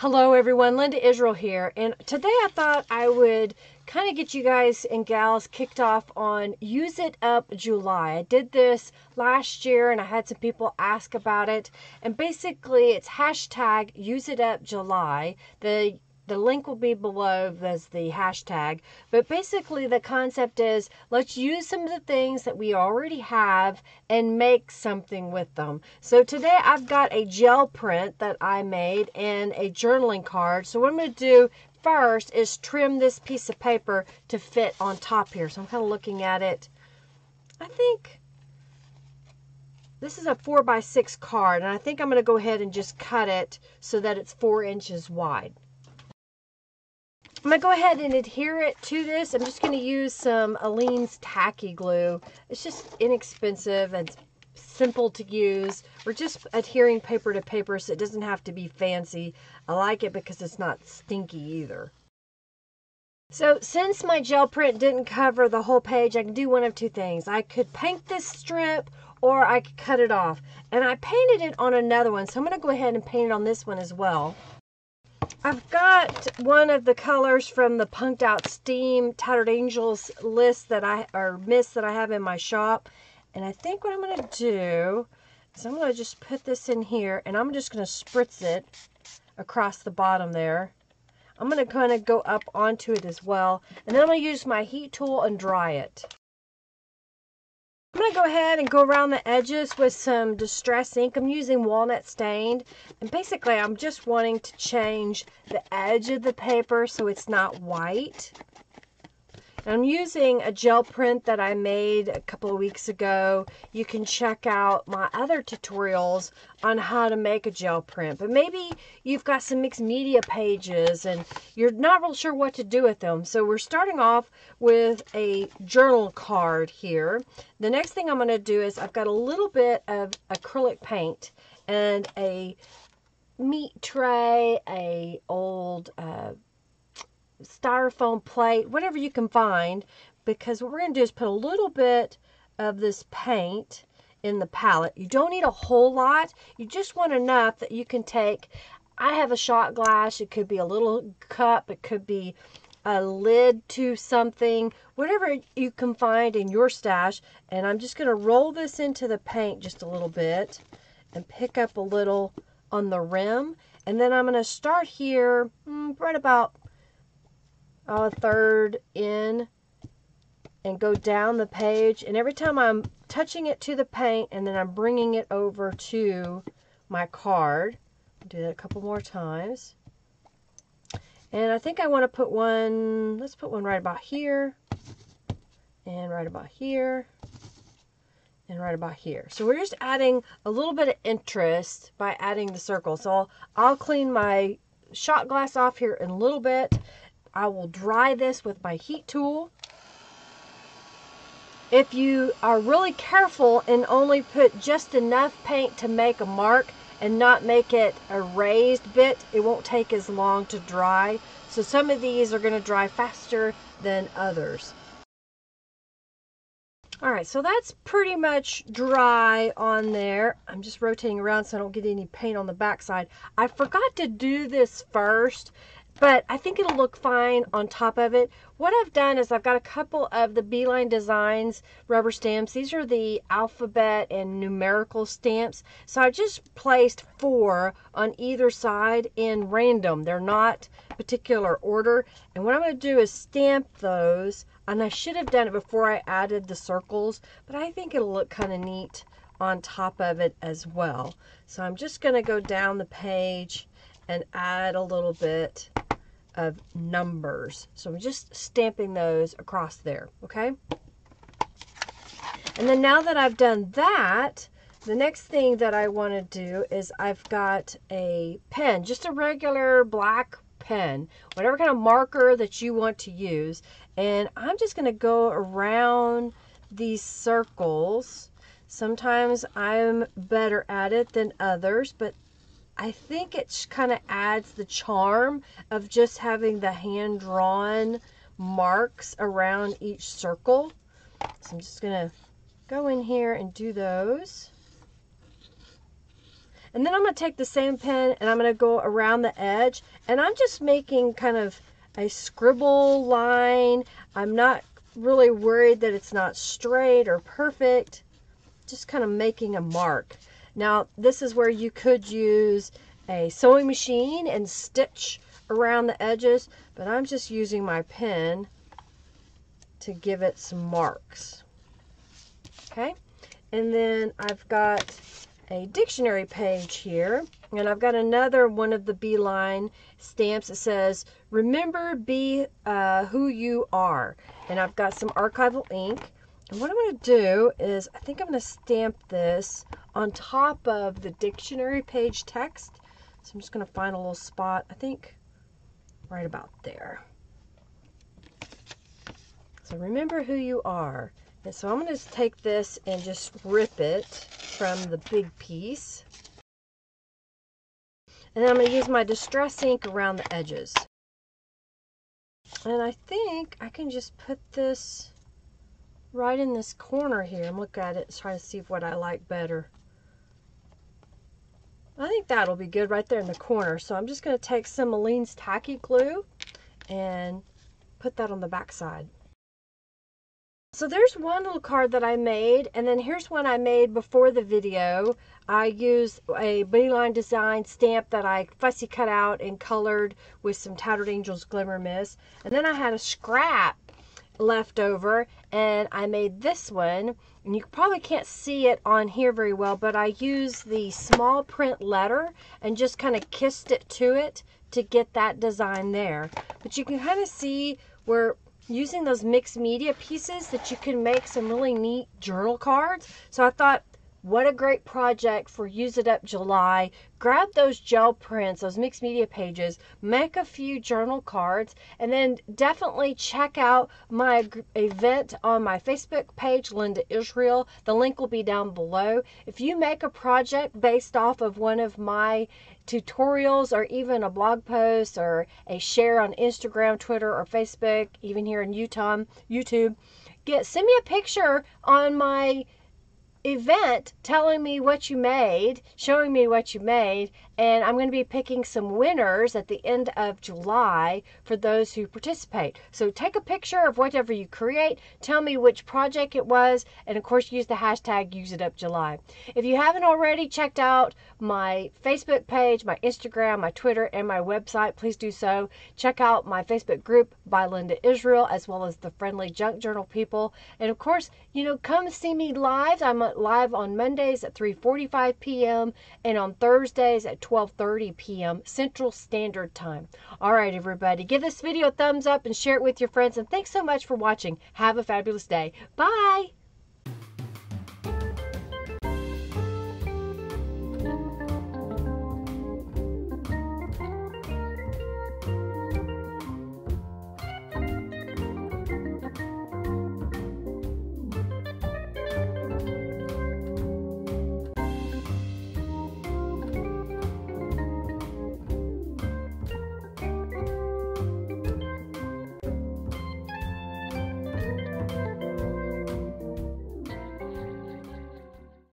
Hello everyone, Linda Israel here, and today I thought I would kind of get you guys and gals kicked off on Use It Up July. I did this last year and I had some people ask about it, and basically it's hashtag Use It Up July. The link will be below as the hashtag, but basically the concept is let's use some of the things that we already have and make something with them. So today I've got a gel print that I made and a journaling card. So what I'm going to do first is trim this piece of paper to fit on top here. So I'm kind of looking at it. I think this is a 4x6 card, and I think I'm going to go ahead and just cut it so that it's 4 inches wide. I'm going to go ahead and adhere it to this. I'm just going to use some Aleene's tacky glue. It's just inexpensive and simple to use. We're just adhering paper to paper, so it doesn't have to be fancy. I like it because it's not stinky either. So since my gel print didn't cover the whole page, I can do one of two things. I could paint this strip or I could cut it off. And I painted it on another one, so I'm going to go ahead and paint it on this one as well. I've got one of the colors from the Punked Out Steam Tattered Angels list that mist that I have in my shop. And I think what I'm going to do is I'm going to just put this in here and I'm just going to spritz it across the bottom there. I'm going to kind of go up onto it as well. And then I'm going to use my heat tool and dry it. I'm going to go ahead and go around the edges with some Distress ink. I'm using Walnut Stained. And basically, I'm just wanting to change the edge of the paper so it's not white. And I'm using a gel print that I made a couple of weeks ago. You can check out my other tutorials on how to make a gel print. But maybe you've got some mixed media pages and you're not real sure what to do with them. So we're starting off with a journal card here. The next thing I'm going to do is I've got a little bit of acrylic paint and a meat tray, a old styrofoam plate, whatever you can find, because what we're going to do is put a little bit of this paint in the palette. You don't need a whole lot. You just want enough that you can take. I have a shot glass. It could be a little cup. It could be a lid to something, whatever you can find in your stash. And I'm just going to roll this into the paint just a little bit and pick up a little on the rim. And then I'm going to start here right about a third in and go down the page, and every time I'm touching it to the paint and then I'm bringing it over to my card. I'll do that a couple more times. And I think I want to put one, let's put one right about here and right about here and right about here. So we're just adding a little bit of interest by adding the circle. So I'll clean my shot glass off here in a little bit. I will dry this with my heat tool. If you are really careful and only put just enough paint to make a mark and not make it a raised bit, it won't take as long to dry. So some of these are going to dry faster than others. Alright, so that's pretty much dry on there. I'm just rotating around so I don't get any paint on the backside. I forgot to do this first, but I think it'll look fine on top of it. What I've done is I've got a couple of the Beeline Designs rubber stamps. These are the alphabet and numerical stamps. So I just placed 4 on either side in random. They're not particular order. And what I'm going to do is stamp those. And I should have done it before I added the circles, but I think it'll look kind of neat on top of it as well. So I'm just going to go down the page and add a little bit of numbers. So I'm just stamping those across there, okay? And then now that I've done that, the next thing that I want to do is I've got a pen, just a regular black pen, whatever kind of marker that you want to use. And I'm just going to go around these circles. Sometimes I'm better at it than others, but I think it kind of adds the charm of just having the hand-drawn marks around each circle. So I'm just going to go in here and do those. And then I'm going to take the same pen and I'm going to go around the edge. And I'm just making kind of a scribble line. I'm not really worried that it's not straight or perfect. Just kind of making a mark. Now, this is where you could use a sewing machine and stitch around the edges, but I'm just using my pen to give it some marks. Okay, and then I've got a dictionary page here, and I've got another one of the beeline stamps that says, remember, be who you are. And I've got some archival ink. And what I'm going to do is, I think I'm going to stamp this on top of the dictionary page text. So I'm just going to find a little spot, I think right about there. So remember who you are. And so I'm going to take this and just rip it from the big piece. And then I'm going to use my distress ink around the edges. And I think I can just put this right in this corner here and look at it and try to see what I like better. I think that'll be good right there in the corner. So I'm just going to take some Aline's tacky glue and put that on the back side. So there's one little card that I made, and then here's one I made before the video. I used a Beeline Design stamp that I fussy cut out and colored with some Tattered Angels Glimmer Mist. And then I had a scrap left over, and I made this one. And you probably can't see it on here very well, but I used the small print letter and just kind of kissed it to it to get that design there. But you can kind of see where using those mixed media pieces that you can make some really neat journal cards. So I thought, what a great project for Use It Up July. Grab those gel prints, those mixed media pages, make a few journal cards, and then definitely check out my event on my Facebook page, Linda Israel. The link will be down below. If you make a project based off of one of my tutorials or even a blog post or a share on Instagram, Twitter, or Facebook, even here in Yukon, YouTube, send me a picture on my event telling me what you made, showing me what you made, and I'm going to be picking some winners at the end of July for those who participate. So take a picture of whatever you create, tell me which project it was, and of course use the hashtag UseItUpJuly. If you haven't already checked out my Facebook page, my Instagram, my Twitter, and my website, please do so. Check out my Facebook group by Linda Israel, as well as the Friendly Junk Journal people. And of course, come see me live. I'm live on Mondays at 3:45 p.m. and on Thursdays at 12:30 p.m. Central Standard Time. All right, everybody, give this video a thumbs up and share it with your friends. And thanks so much for watching. Have a fabulous day. Bye.